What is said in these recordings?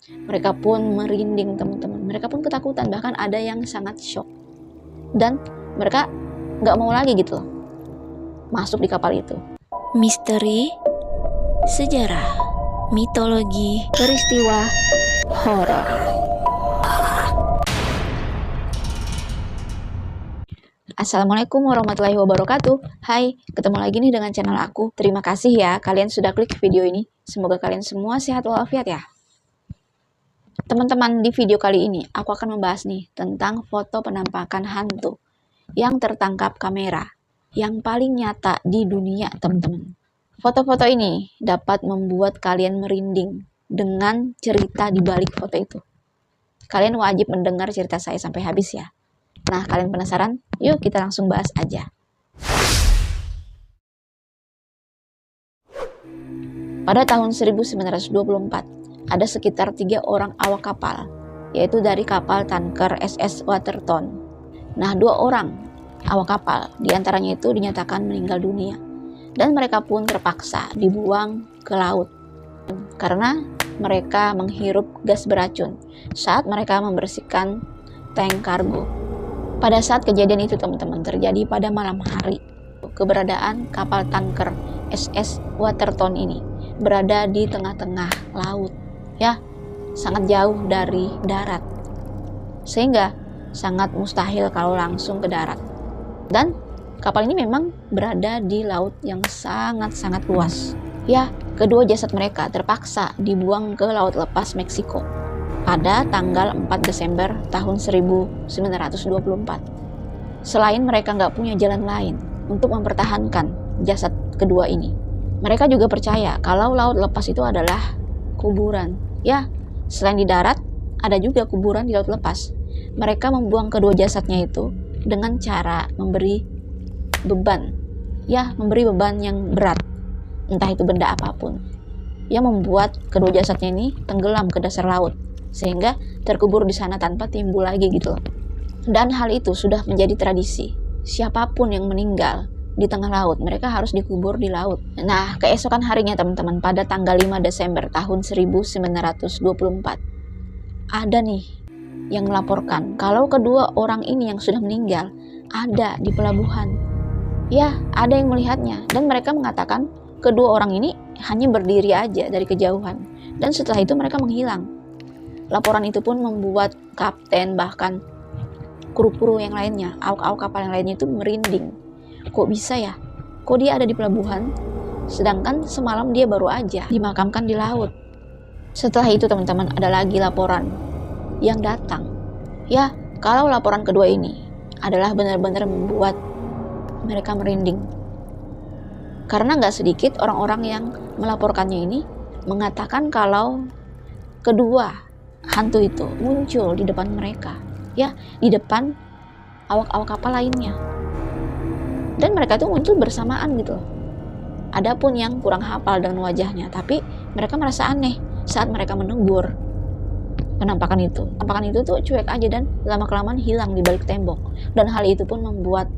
Mereka pun merinding teman-teman, mereka pun ketakutan, bahkan ada yang sangat shock. Dan mereka nggak mau lagi gitu loh masuk di kapal itu. Misteri, sejarah, mitologi, Peristiwa horor. Assalamualaikum warahmatullahi wabarakatuh. Hai, ketemu lagi nih dengan channel aku. Terima kasih ya kalian sudah klik video ini. Semoga kalian semua sehat walafiat ya. Teman-teman, di video kali ini aku akan membahas nih tentang foto penampakan hantu yang tertangkap kamera yang paling nyata di dunia, teman-teman. Foto-foto ini dapat membuat kalian merinding dengan cerita di balik foto itu. Kalian wajib mendengar cerita saya sampai habis ya. Nah, kalian penasaran? Yuk kita langsung bahas aja. Pada tahun 1924, ada sekitar 3 orang awak kapal, yaitu dari kapal tanker SS Waterton. Nah, 2 orang awak kapal, diantaranya itu dinyatakan meninggal dunia, dan mereka pun terpaksa dibuang ke laut karena mereka menghirup gas beracun saat mereka membersihkan tank kargo. Pada saat kejadian itu teman-teman terjadi pada malam hari. Keberadaan kapal tanker SS Waterton ini berada di tengah-tengah laut, ya, sangat jauh dari darat, sehingga sangat mustahil kalau langsung ke darat. Dan kapal ini memang berada di laut yang sangat-sangat luas. Ya, kedua jasad mereka terpaksa dibuang ke Laut Lepas Meksiko pada tanggal 4 Desember tahun 1924. Selain mereka nggak punya jalan lain untuk mempertahankan jasad kedua ini, mereka juga percaya kalau laut lepas itu adalah kuburan. Ya, selain di darat, ada juga kuburan di laut lepas. Mereka membuang kedua jasadnya itu dengan cara memberi beban. Ya, memberi beban yang berat. Entah itu benda apapun. Yang membuat kedua jasadnya ini tenggelam ke dasar laut, sehingga terkubur di sana tanpa timbul lagi gitu. Dan hal itu sudah menjadi tradisi. Siapapun yang meninggal di tengah laut, mereka harus dikubur di laut. Nah, keesokan harinya teman-teman, pada tanggal 5 Desember tahun 1924, ada nih yang melaporkan kalau kedua orang ini yang sudah meninggal ada di pelabuhan. Ya, ada yang melihatnya, dan mereka mengatakan kedua orang ini hanya berdiri aja dari kejauhan, dan setelah itu mereka menghilang. Laporan itu pun membuat kapten, bahkan kru-kru yang lainnya, awak-awak kapal yang lainnya itu merinding. Kok bisa ya? Kok dia ada di pelabuhan? Sedangkan semalam dia baru aja dimakamkan di laut. Setelah itu teman-teman, ada lagi laporan yang datang. Ya, kalau laporan kedua ini adalah benar-benar membuat mereka merinding. Karena nggak sedikit orang-orang yang melaporkannya ini mengatakan kalau kedua hantu itu muncul di depan mereka. Ya, di depan awak-awak kapal lainnya. Dan mereka itu muncul bersamaan gitu. Adapun yang kurang hafal dengan wajahnya, tapi mereka merasa aneh saat mereka menegur penampakan itu. Penampakan itu tuh cuek aja dan lama-kelamaan hilang di balik tembok. Dan hal itu pun membuat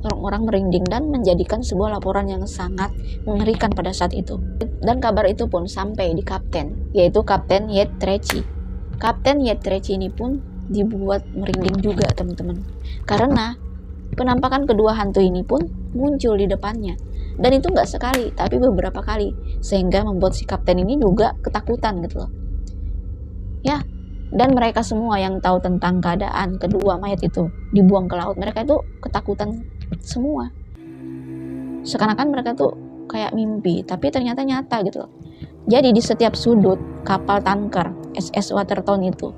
orang-orang merinding dan menjadikan sebuah laporan yang sangat mengerikan pada saat itu. Dan kabar itu pun sampai di kapten, yaitu Kapten Yet Treci. Kapten Yet Treci ini pun dibuat merinding juga teman-teman, karena penampakan kedua hantu ini pun muncul di depannya, dan itu nggak sekali tapi beberapa kali, sehingga membuat si kapten ini juga ketakutan gitu loh. Ya, dan mereka semua yang tahu tentang keadaan kedua mayat itu dibuang ke laut, mereka itu ketakutan semua. Seakan-akan mereka tuh kayak mimpi, tapi ternyata nyata gitu loh. Jadi di setiap sudut kapal tanker SS Waterton itu,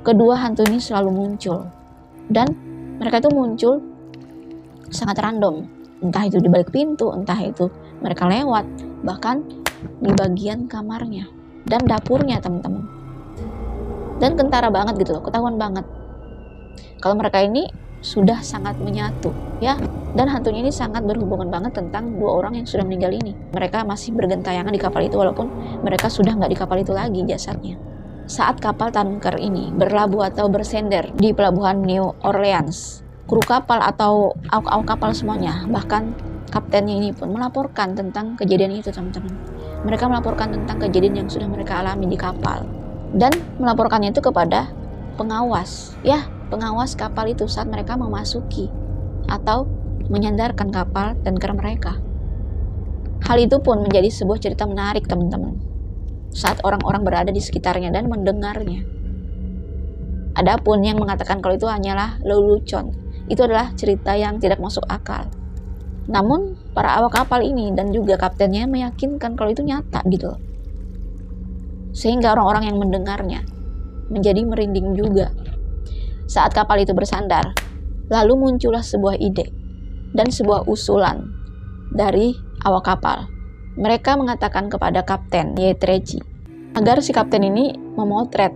kedua hantu ini selalu muncul. Dan mereka itu muncul sangat random. Entah itu di balik pintu, entah itu mereka lewat, bahkan di bagian kamarnya dan dapurnya teman-teman. Dan kentara banget gitu loh, ketahuan banget kalau mereka ini sudah sangat menyatu, ya. Dan hantunya ini sangat berhubungan banget tentang 2 orang yang sudah meninggal ini. Mereka masih bergentayangan di kapal itu walaupun mereka sudah nggak di kapal itu lagi jasadnya. Saat kapal tanker ini berlabuh atau bersender di pelabuhan New Orleans, kru kapal atau awak-awak kapal semuanya, bahkan kaptennya ini pun melaporkan tentang kejadian itu teman-teman. Mereka melaporkan tentang kejadian yang sudah mereka alami di kapal. dan melaporkannya itu kepada pengawas, pengawas kapal itu saat mereka memasuki atau menyandarkan kapal tanker mereka. Hal itu pun menjadi sebuah cerita menarik teman-teman, saat orang-orang berada di sekitarnya dan mendengarnya. Adapun yang mengatakan kalau itu hanyalah lelucon, itu adalah cerita yang tidak masuk akal. Namun para awak kapal ini dan juga kaptennya meyakinkan kalau itu nyata gitu. Sehingga orang-orang yang mendengarnya menjadi merinding juga. Saat kapal itu bersandar, lalu muncullah sebuah ide dan sebuah usulan dari awak kapal. Mereka mengatakan kepada Kapten Yetreci agar si kapten ini memotret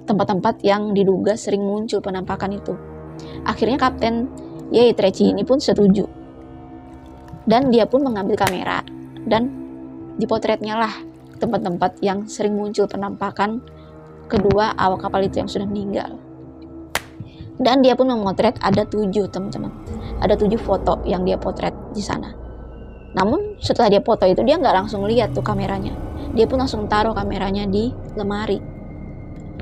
tempat-tempat yang diduga sering muncul penampakan itu. Akhirnya Kapten Yetreci ini pun setuju. Dan dia pun mengambil kamera dan dipotretnya lah tempat-tempat yang sering muncul penampakan kedua awak kapal itu yang sudah meninggal. Dan dia pun memotret ada 7 teman-teman. Ada 7 foto yang dia potret di sana. Namun setelah dia foto itu dia nggak langsung lihat tuh kameranya. Dia pun langsung taruh kameranya di lemari.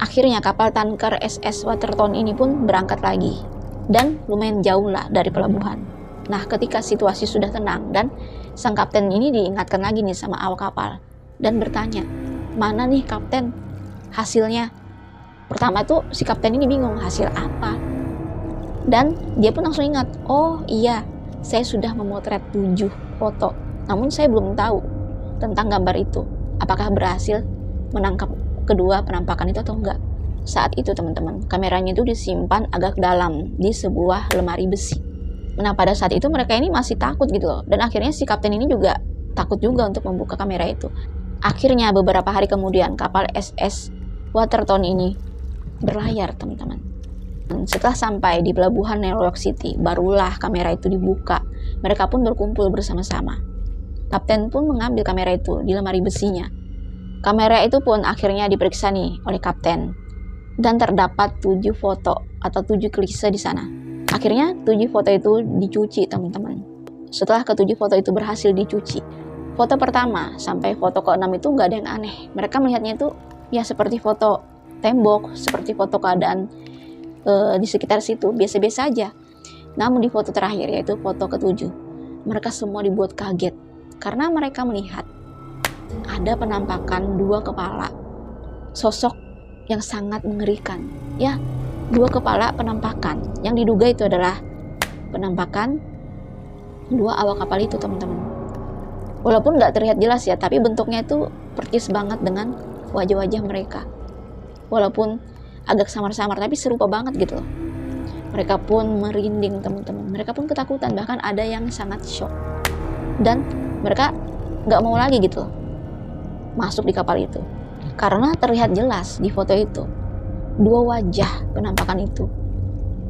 Akhirnya kapal tanker SS Waterton ini pun berangkat lagi. Dan lumayan jauh lah dari pelabuhan. Nah ketika situasi sudah tenang dan sang kapten ini diingatkan lagi nih sama awak kapal. Dan bertanya, mana nih kapten hasilnya? Pertama tuh si kapten ini bingung hasil apa. Dan dia pun langsung ingat, oh iya saya sudah memotret 7 foto. Namun saya belum tahu tentang gambar itu. Apakah berhasil menangkap kedua penampakan itu atau enggak. Saat itu teman-teman, kameranya itu disimpan agak dalam di sebuah lemari besi. Nah pada saat itu mereka ini masih takut gitu loh. Dan akhirnya si kapten ini juga takut juga untuk membuka kamera itu. Akhirnya beberapa hari kemudian kapal SS Waterton ini berlayar teman-teman. Setelah sampai di pelabuhan New York City, barulah kamera itu dibuka. Mereka pun berkumpul bersama-sama. Kapten pun mengambil kamera itu di lemari besinya. Kamera itu pun akhirnya diperiksa nih oleh kapten. Dan terdapat 7 foto atau 7 klise di sana. Akhirnya 7 foto itu dicuci teman-teman. Setelah ke-7 foto itu berhasil dicuci, foto pertama sampai foto ke-6 itu nggak ada yang aneh. Mereka melihatnya itu ya seperti foto tembok, seperti foto keadaan di sekitar situ, biasa-biasa aja. Namun di foto terakhir, yaitu foto ke-7, mereka semua dibuat kaget karena mereka melihat ada penampakan 2 kepala sosok yang sangat mengerikan. Ya, 2 kepala penampakan yang diduga itu adalah penampakan 2 awak kapal itu teman-teman. Walaupun nggak terlihat jelas ya, tapi bentuknya itu persis banget dengan wajah-wajah mereka. Walaupun agak samar-samar, tapi serupa banget gitu loh. Mereka pun merinding teman-teman. Mereka pun ketakutan, bahkan ada yang sangat shock. Dan mereka nggak mau lagi gitu loh masuk di kapal itu. Karena terlihat jelas di foto itu 2 wajah penampakan itu.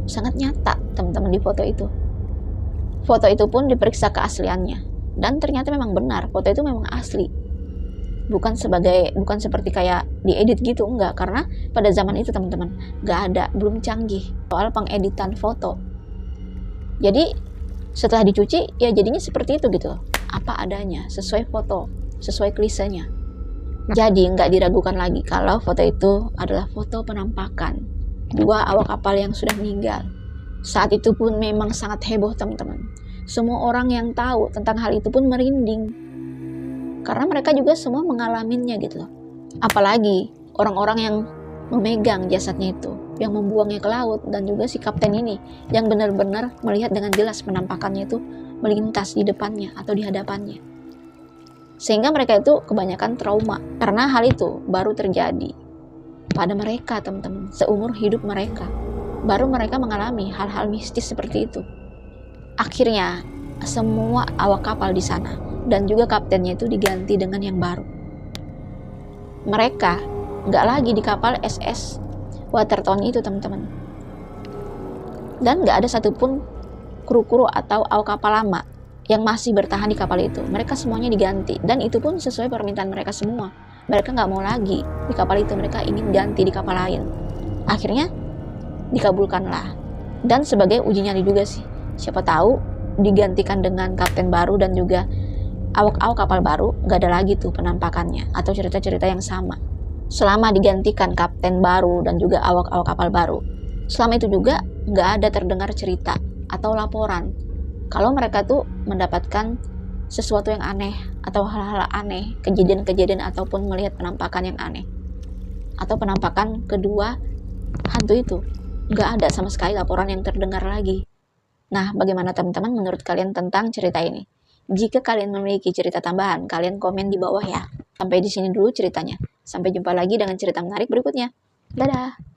Sangat nyata teman-teman di foto itu. Foto itu pun diperiksa keasliannya. Dan ternyata memang benar, foto itu memang asli. Bukan seperti kayak diedit gitu, enggak. Karena pada zaman itu teman-teman, enggak ada, belum canggih soal pengeditan foto. Jadi setelah dicuci, ya jadinya seperti itu gitu. Apa adanya, sesuai foto, sesuai klisenya. Jadi enggak diragukan lagi kalau foto itu adalah foto penampakan 2 awak kapal yang sudah meninggal. Saat itu pun memang sangat heboh teman-teman. Semua orang yang tahu tentang hal itu pun merinding. Karena mereka juga semua mengalaminya gitu loh. Apalagi orang-orang yang memegang jasadnya itu, yang membuangnya ke laut, dan juga si kapten ini yang benar-benar melihat dengan jelas penampakannya itu melintas di depannya atau di hadapannya. Sehingga mereka itu kebanyakan trauma karena hal itu baru terjadi pada mereka teman-teman, seumur hidup mereka. Baru mereka mengalami hal-hal mistis seperti itu. Akhirnya semua awak kapal di sana dan juga kaptennya itu diganti dengan yang baru. Mereka nggak lagi di kapal SS Waterton itu teman-teman. Dan nggak ada satupun kru-kru atau awak kapal lama yang masih bertahan di kapal itu. Mereka semuanya diganti dan itu pun sesuai permintaan mereka semua. Mereka nggak mau lagi di kapal itu, mereka ingin ganti di kapal lain. Akhirnya dikabulkanlah. Dan sebagai uji nyali juga sih. Siapa tahu digantikan dengan kapten baru dan juga awak-awak kapal baru, gak ada lagi tuh penampakannya atau cerita-cerita yang sama selama digantikan kapten baru dan juga awak-awak kapal baru. Selama itu juga nggak ada terdengar cerita atau laporan kalau mereka tuh mendapatkan sesuatu yang aneh atau hal-hal aneh, kejadian-kejadian ataupun melihat penampakan yang aneh atau penampakan kedua hantu itu. Nggak ada sama sekali laporan yang terdengar lagi. Nah, bagaimana teman-teman menurut kalian tentang cerita ini? Jika kalian memiliki cerita tambahan, kalian komen di bawah ya. Sampai di sini dulu ceritanya. Sampai jumpa lagi dengan cerita menarik berikutnya. Dadah!